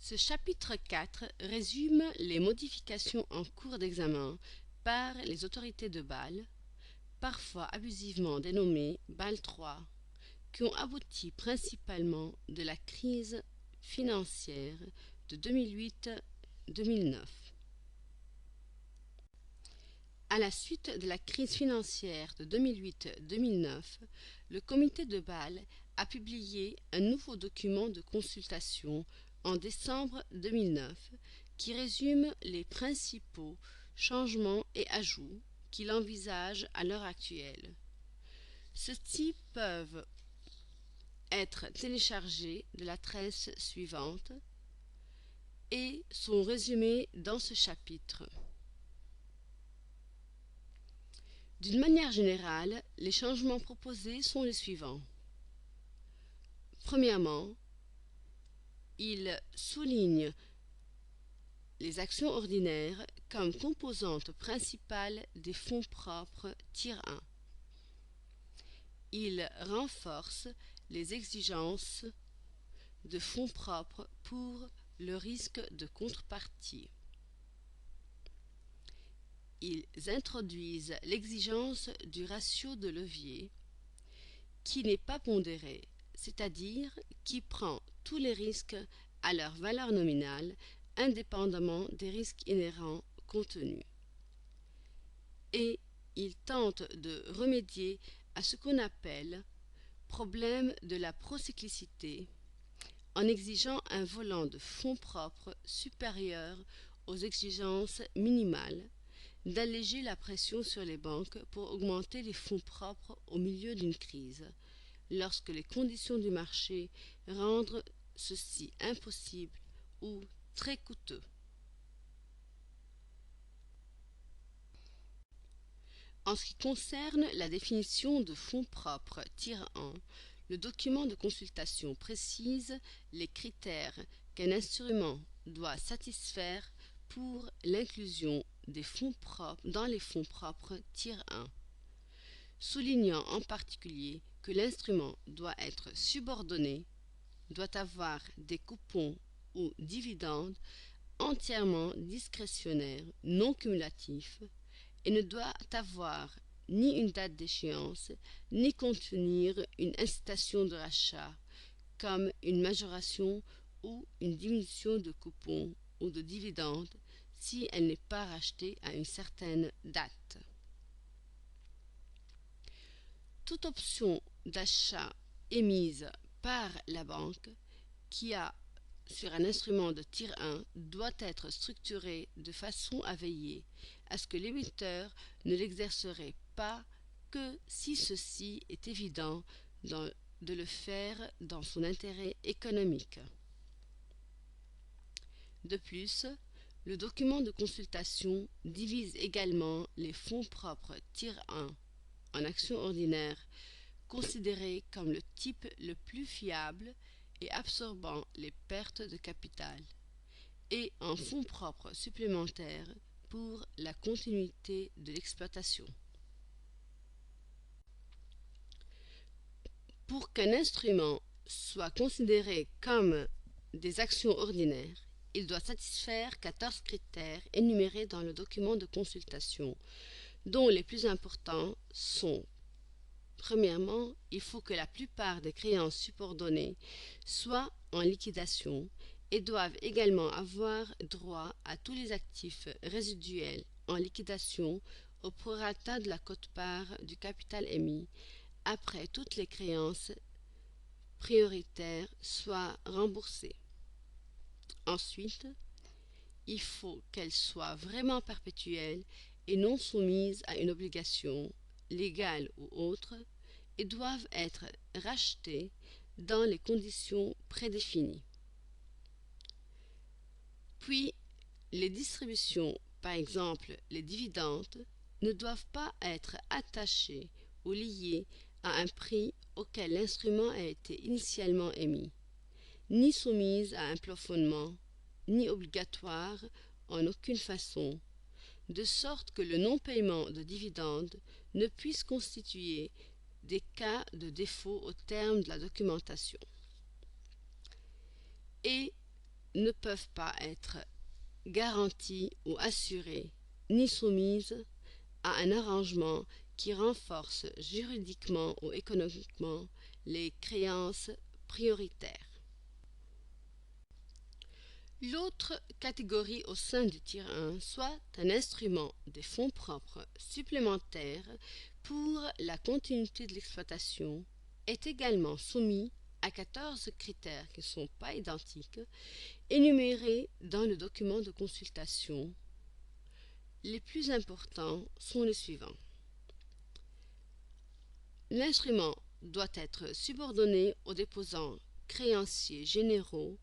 Ce chapitre 4 résume les modifications en cours d'examen par les autorités de Bâle, parfois abusivement dénommées Bâle III, qui ont abouti principalement de la crise financière de 2008-2009. À la suite de la crise financière de 2008-2009, le comité de Bâle a publié un nouveau document de consultation en décembre 2009 qui résume les principaux changements et ajouts qu'il envisage à l'heure actuelle. Ceux-ci peuvent être téléchargés de l'adresse suivante et sont résumés dans ce chapitre. D'une manière générale, les changements proposés sont les suivants. Premièrement, il souligne les actions ordinaires comme composante principale des fonds propres Tier 1. Il renforce les exigences de fonds propres pour le risque de contrepartie. Ils introduisent l'exigence du ratio de levier qui n'est pas pondéré, c'est-à-dire qui prend tous les risques à leur valeur nominale, indépendamment des risques inhérents contenus. Et ils tentent de remédier à ce qu'on appelle problème de la procyclicité en exigeant un volant de fonds propres supérieur aux exigences minimales, d'alléger la pression sur les banques pour augmenter les fonds propres au milieu d'une crise, lorsque les conditions du marché rendent ceci impossible ou très coûteux. En ce qui concerne la définition de fonds propres Tier 1, le document de consultation précise les critères qu'un instrument doit satisfaire pour l'inclusion des fonds propres dans les fonds propres Tier 1, soulignant en particulier que l'instrument doit être subordonné, doit avoir des coupons ou dividendes entièrement discrétionnaires, non cumulatifs, et ne doit avoir ni une date d'échéance, ni contenir une incitation de rachat, comme une majoration ou une diminution de coupons ou de dividendes si elle n'est pas rachetée à une certaine date. Toute option d'achat émise par la banque qui a sur un instrument de Tier 1 doit être structurée de façon à veiller à ce que l'émetteur ne l'exercerait pas que si ceci est évident de le faire dans son intérêt économique. De plus, le document de consultation divise également les fonds propres Tier 1 en actions ordinaires considérés comme le type le plus fiable et absorbant les pertes de capital, et en fonds propres supplémentaires pour la continuité de l'exploitation. Pour qu'un instrument soit considéré comme des actions ordinaires, il doit satisfaire 14 critères énumérés dans le document de consultation, dont les plus importants sont: premièrement, il faut que la plupart des créances subordonnées soient en liquidation et doivent également avoir droit à tous les actifs résiduels en liquidation au prorata de la quote-part du capital émis, après toutes les créances prioritaires soient remboursées. Ensuite, il faut qu'elles soient vraiment perpétuelles et non soumises à une obligation, légale ou autre, et doivent être rachetées dans les conditions prédéfinies. Puis, les distributions, par exemple les dividendes, ne doivent pas être attachées ou liées à un prix auquel l'instrument a été initialement émis, ni soumises à un plafonnement, ni obligatoires en aucune façon, de sorte que le non-paiement de dividendes ne puisse constituer des cas de défaut au terme de la documentation. Et ne peuvent pas être garanties ou assurées, ni soumises à un arrangement qui renforce juridiquement ou économiquement les créances prioritaires. L'autre catégorie au sein du tiers 1, soit un instrument des fonds propres supplémentaires pour la continuité de l'exploitation, est également soumis à 14 critères qui ne sont pas identiques, énumérés dans le document de consultation. Les plus importants sont les suivants. L'instrument doit être subordonné aux déposants créanciers généraux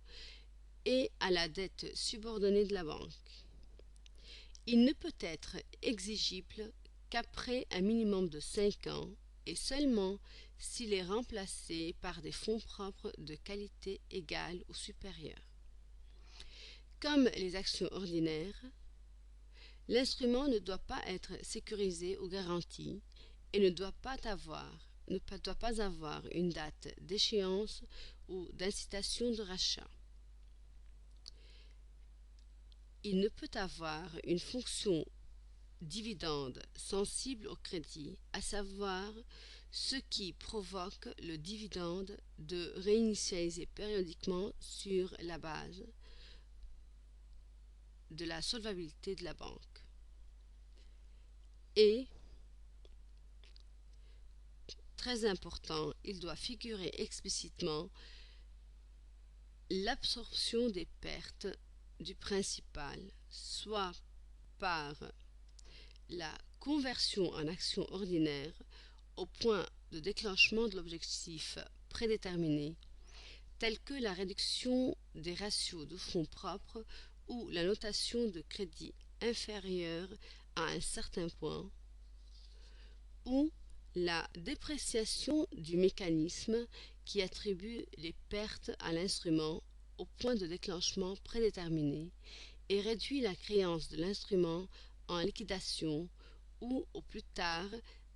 et à la dette subordonnée de la banque. Il ne peut être exigible qu'après un minimum de 5 ans et seulement s'il est remplacé par des fonds propres de qualité égale ou supérieure. Comme les actions ordinaires, l'instrument ne doit pas être sécurisé ou garanti et ne doit pas avoir une date d'échéance ou d'incitation de rachat. Il ne peut avoir une fonction dividende sensible au crédit, à savoir ce qui provoque le dividende de réinitialiser périodiquement sur la base de la solvabilité de la banque. Et, très important, il doit figurer explicitement l'absorption des pertes du principal, soit par la conversion en action ordinaire au point de déclenchement de l'objectif prédéterminé, tel que la réduction des ratios de fonds propres ou la notation de crédit inférieure à un certain point, ou la dépréciation du mécanisme qui attribue les pertes à l'instrument au point de déclenchement prédéterminé et réduit la créance de l'instrument en liquidation ou au plus tard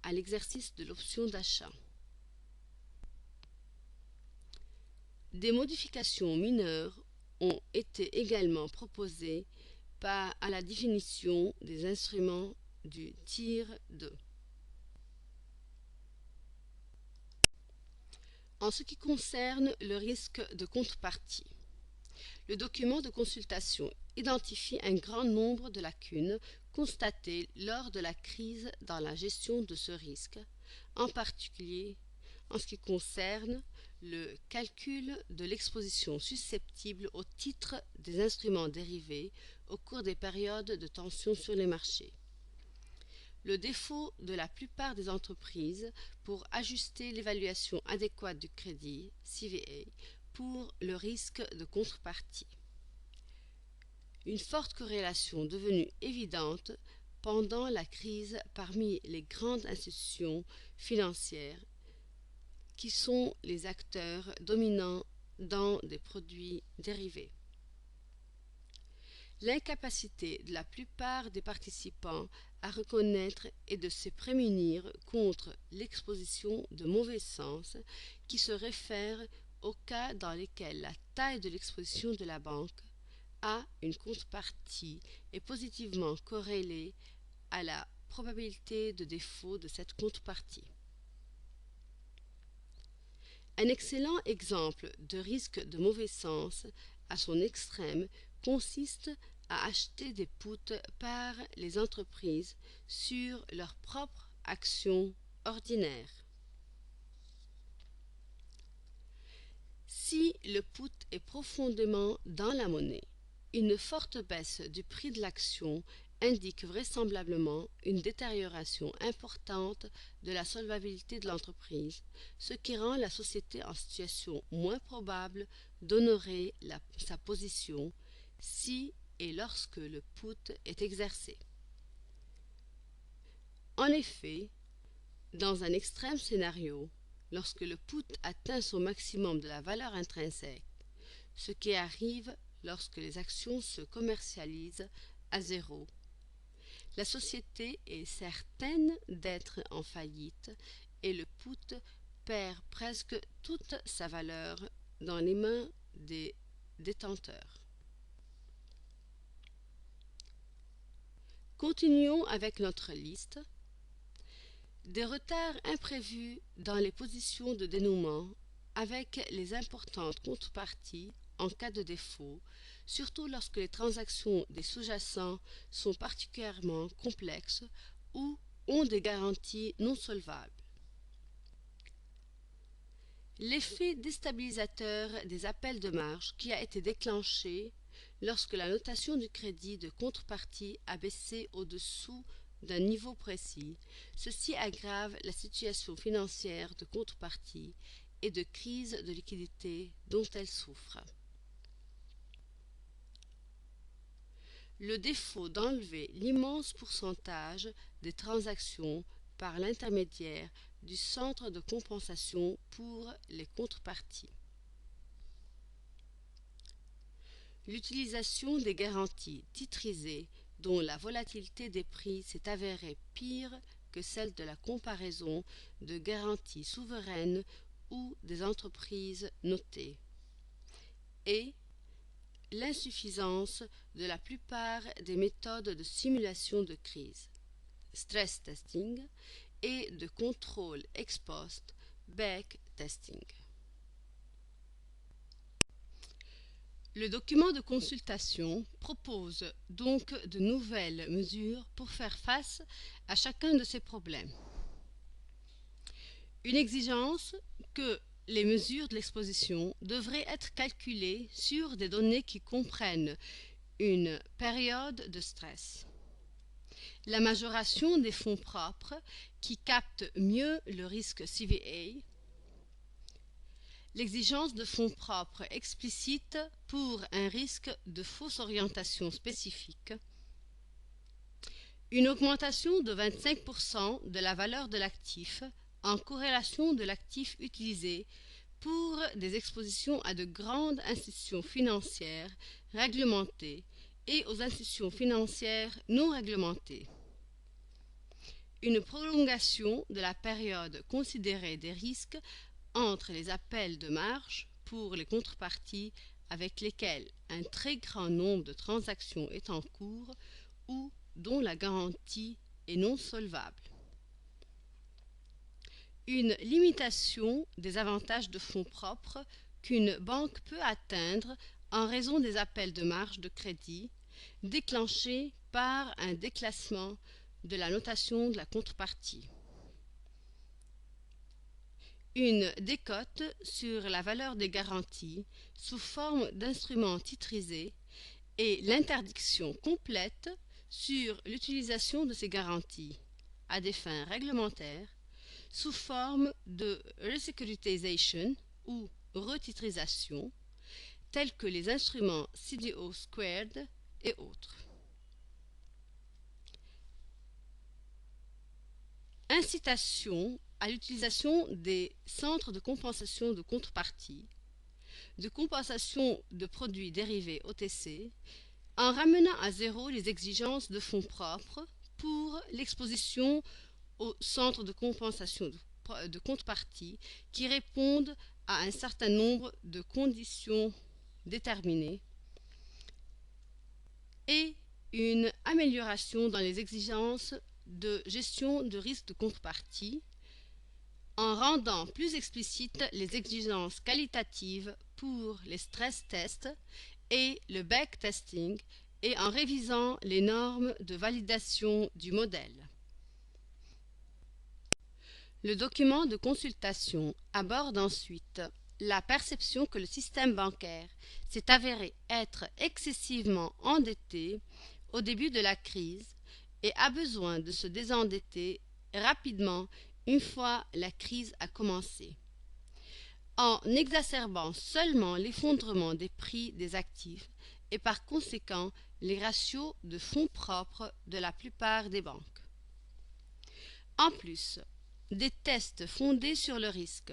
à l'exercice de l'option d'achat. Des modifications mineures ont été également proposées à la définition des instruments du tiers 2. En ce qui concerne le risque de contrepartie, le document de consultation identifie un grand nombre de lacunes constatées lors de la crise dans la gestion de ce risque, en particulier en ce qui concerne le calcul de l'exposition susceptible au titre des instruments dérivés au cours des périodes de tension sur les marchés. Le défaut de la plupart des entreprises pour ajuster l'évaluation adéquate du crédit, CVA, pour le risque de contrepartie. Une forte corrélation devenue évidente pendant la crise parmi les grandes institutions financières qui sont les acteurs dominants dans des produits dérivés. L'incapacité de la plupart des participants à reconnaître et de se prémunir contre l'exposition de mauvais sens qui se réfère aux cas dans lesquels la taille de l'exposition de la banque à une contrepartie est positivement corrélée à la probabilité de défaut de cette contrepartie. Un excellent exemple de risque de mauvais sens à son extrême consiste à acheter des puts par les entreprises sur leurs propres actions ordinaires. Si le put est profondément dans la monnaie, une forte baisse du prix de l'action indique vraisemblablement une détérioration importante de la solvabilité de l'entreprise, ce qui rend la société en situation moins probable d'honorer sa position si et lorsque le put est exercé. En effet, dans un extrême scénario, lorsque le put atteint son maximum de la valeur intrinsèque, ce qui arrive lorsque les actions se commercialisent à zéro, la société est certaine d'être en faillite et le put perd presque toute sa valeur dans les mains des détenteurs. Continuons avec notre liste. Des retards imprévus dans les positions de dénouement avec les importantes contreparties en cas de défaut, surtout lorsque les transactions des sous-jacents sont particulièrement complexes ou ont des garanties non solvables. L'effet déstabilisateur des appels de marge qui a été déclenché lorsque la notation du crédit de contrepartie a baissé au-dessous d'un niveau précis, ceci aggrave la situation financière de contrepartie et de crise de liquidité dont elle souffre. Le défaut d'enlever l'immense pourcentage des transactions par l'intermédiaire du centre de compensation pour les contreparties. L'utilisation des garanties titrisées dont la volatilité des prix s'est avérée pire que celle de la comparaison de garanties souveraines ou des entreprises notées. Et l'insuffisance de la plupart des méthodes de simulation de crise, stress testing, et de contrôle ex post, back testing. Le document de consultation propose donc de nouvelles mesures pour faire face à chacun de ces problèmes. Une exigence que les mesures de l'exposition devraient être calculées sur des données qui comprennent une période de stress. La majoration des fonds propres qui captent mieux le risque CVA. L'exigence de fonds propres explicite pour un risque de fausse orientation spécifique. Une augmentation de 25% de la valeur de l'actif en corrélation de l'actif utilisé pour des expositions à de grandes institutions financières réglementées et aux institutions financières non réglementées. Une prolongation de la période considérée des risques entre les appels de marge pour les contreparties avec lesquelles un très grand nombre de transactions est en cours ou dont la garantie est non solvable. Une limitation des avantages de fonds propres qu'une banque peut atteindre en raison des appels de marge de crédit déclenchés par un déclassement de la notation de la contrepartie. Une décote sur la valeur des garanties sous forme d'instruments titrisés et l'interdiction complète sur l'utilisation de ces garanties à des fins réglementaires sous forme de resecuritization ou retitrisation, tels que les instruments CDO Squared et autres. Incitation à l'utilisation des centres de compensation de contrepartie, de compensation de produits dérivés OTC, en ramenant à zéro les exigences de fonds propres pour l'exposition aux centres de compensation de contrepartie qui répondent à un certain nombre de conditions déterminées et une amélioration dans les exigences de gestion de risque de contrepartie en rendant plus explicites les exigences qualitatives pour les stress tests et le backtesting et en révisant les normes de validation du modèle. Le document de consultation aborde ensuite la perception que le système bancaire s'est avéré être excessivement endetté au début de la crise et a besoin de se désendetter rapidement une fois la crise a commencé, en exacerbant seulement l'effondrement des prix des actifs et par conséquent les ratios de fonds propres de la plupart des banques. En plus des tests fondés sur le risque,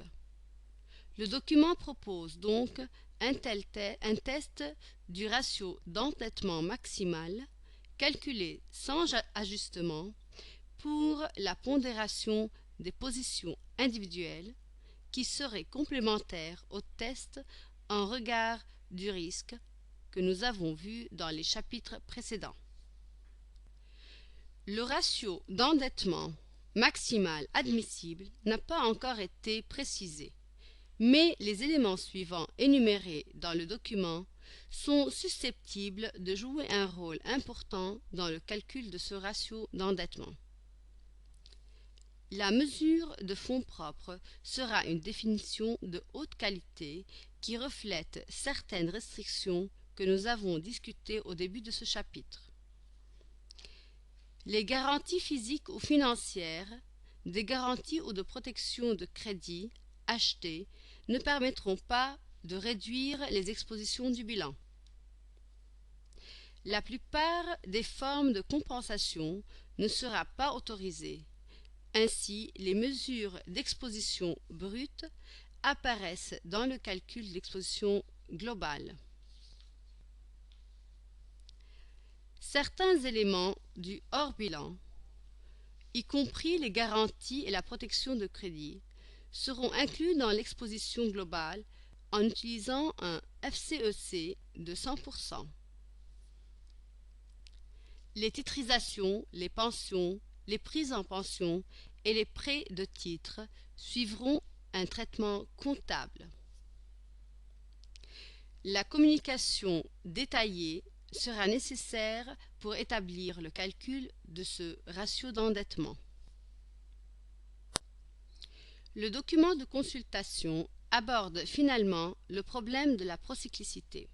le document propose donc un test du ratio d'endettement maximal calculé sans ajustement pour la pondération des positions individuelles qui serait complémentaire au test en regard du risque que nous avons vu dans les chapitres précédents. Le ratio d'endettement maximal admissible n'a pas encore été précisé, mais les éléments suivants énumérés dans le document sont susceptibles de jouer un rôle important dans le calcul de ce ratio d'endettement. La mesure de fonds propres sera une définition de haute qualité qui reflète certaines restrictions que nous avons discutées au début de ce chapitre. Les garanties physiques ou financières, des garanties ou de protection de crédit achetées ne permettront pas de réduire les expositions du bilan. La plupart des formes de compensation ne sera pas autorisée. Ainsi, les mesures d'exposition brute apparaissent dans le calcul de l'exposition globale. Certains éléments du hors-bilan, y compris les garanties et la protection de crédit, seront inclus dans l'exposition globale en utilisant un FCEC de 100%. Les titrisations, les pensions, les prises en pension et les prêts de titres suivront un traitement comptable. La communication détaillée sera nécessaire pour établir le calcul de ce ratio d'endettement. Le document de consultation aborde finalement le problème de la procyclicité.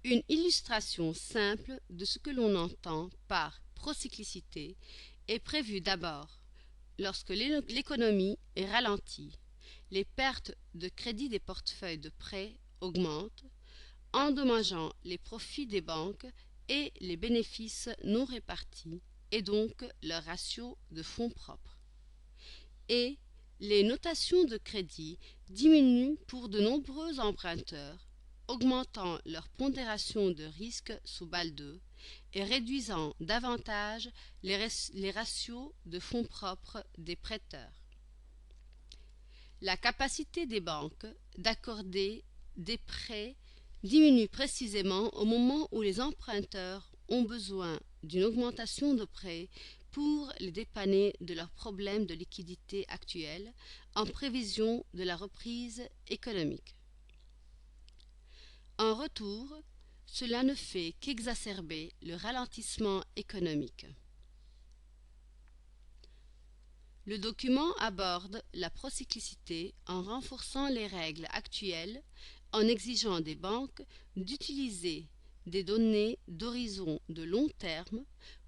Une illustration simple de ce que l'on entend par procyclicité est prévue d'abord lorsque l'économie est ralentie, les pertes de crédit des portefeuilles de prêts augmentent, endommageant les profits des banques et les bénéfices non répartis, et donc leur ratio de fonds propres. Et les notations de crédit diminuent pour de nombreux emprunteurs, augmentant leur pondération de risque sous Bâle II et réduisant davantage les ratios de fonds propres des prêteurs. La capacité des banques d'accorder des prêts diminue précisément au moment où les emprunteurs ont besoin d'une augmentation de prêts pour les dépanner de leurs problèmes de liquidité actuels en prévision de la reprise économique. En retour, cela ne fait qu'exacerber le ralentissement économique. Le document aborde la procyclicité en renforçant les règles actuelles, en exigeant des banques d'utiliser des données d'horizon de long terme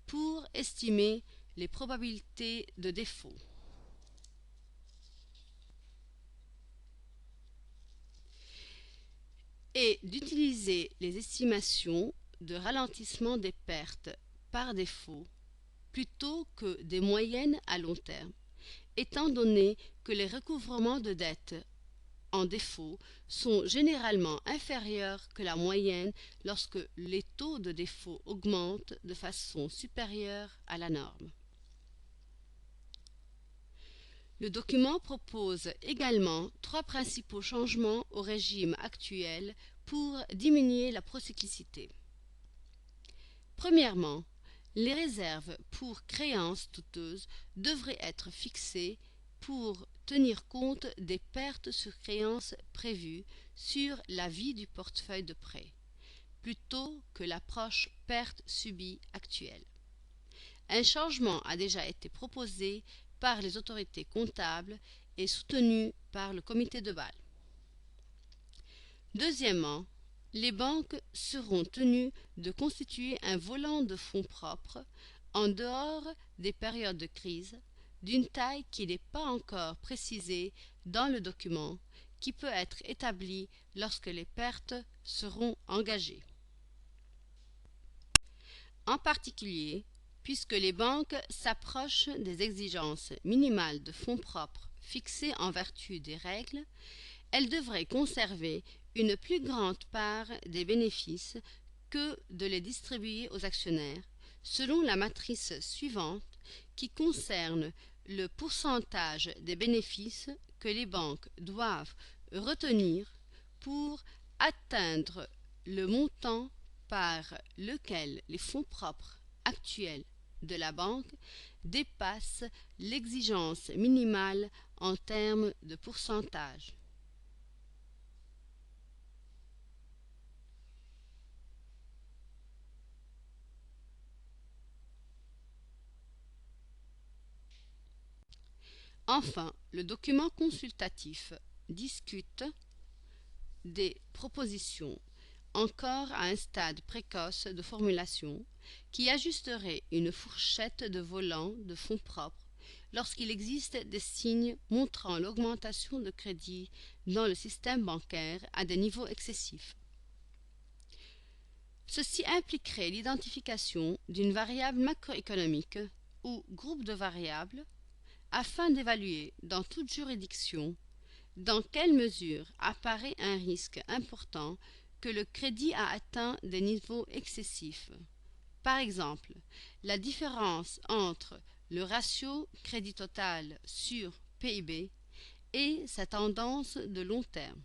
pour estimer les probabilités de défaut. Et d'utiliser les estimations de ralentissement des pertes par défaut plutôt que des moyennes à long terme, étant donné que les recouvrements de dettes en défaut sont généralement inférieurs que la moyenne lorsque les taux de défaut augmentent de façon supérieure à la norme. Le document propose également 3 principaux changements au régime actuel pour diminuer la procyclicité. Premièrement, les réserves pour créances douteuses devraient être fixées pour tenir compte des pertes sur créances prévues sur la vie du portefeuille de prêt, plutôt que l'approche perte subie actuelle. Un changement a déjà été proposé par les autorités comptables et soutenu par le comité de Bâle. Deuxièmement, les banques seront tenues de constituer un volant de fonds propres en dehors des périodes de crise, d'une taille qui n'est pas encore précisée dans le document, qui peut être établie lorsque les pertes seront engagées. En particulier, puisque les banques s'approchent des exigences minimales de fonds propres fixées en vertu des règles, elles devraient conserver une plus grande part des bénéfices que de les distribuer aux actionnaires, selon la matrice suivante qui concerne le pourcentage des bénéfices que les banques doivent retenir pour atteindre le montant par lequel les fonds propres actuels de la banque dépasse l'exigence minimale en termes de pourcentage. Enfin, le document consultatif discute des propositions encore à un stade précoce de formulation qui ajusterait une fourchette de volant de fonds propres lorsqu'il existe des signes montrant l'augmentation de crédit dans le système bancaire à des niveaux excessifs. Ceci impliquerait l'identification d'une variable macroéconomique ou groupe de variables afin d'évaluer dans toute juridiction dans quelle mesure apparaît un risque important que le crédit a atteint des niveaux excessifs. Par exemple, la différence entre le ratio crédit total sur PIB et sa tendance de long terme.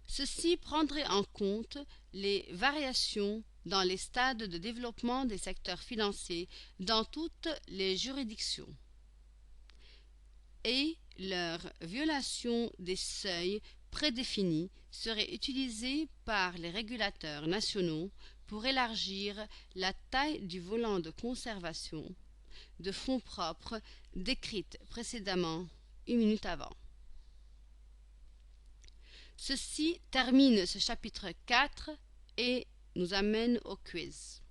Ceci prendrait en compte les variations dans les stades de développement des secteurs financiers dans toutes les juridictions et leur violation des seuils prédéfinis serait utilisée par les régulateurs nationaux pour élargir la taille du volant de conservation de fonds propres décrite précédemment une minute avant. Ceci termine ce chapitre 4 et nous amène au quiz.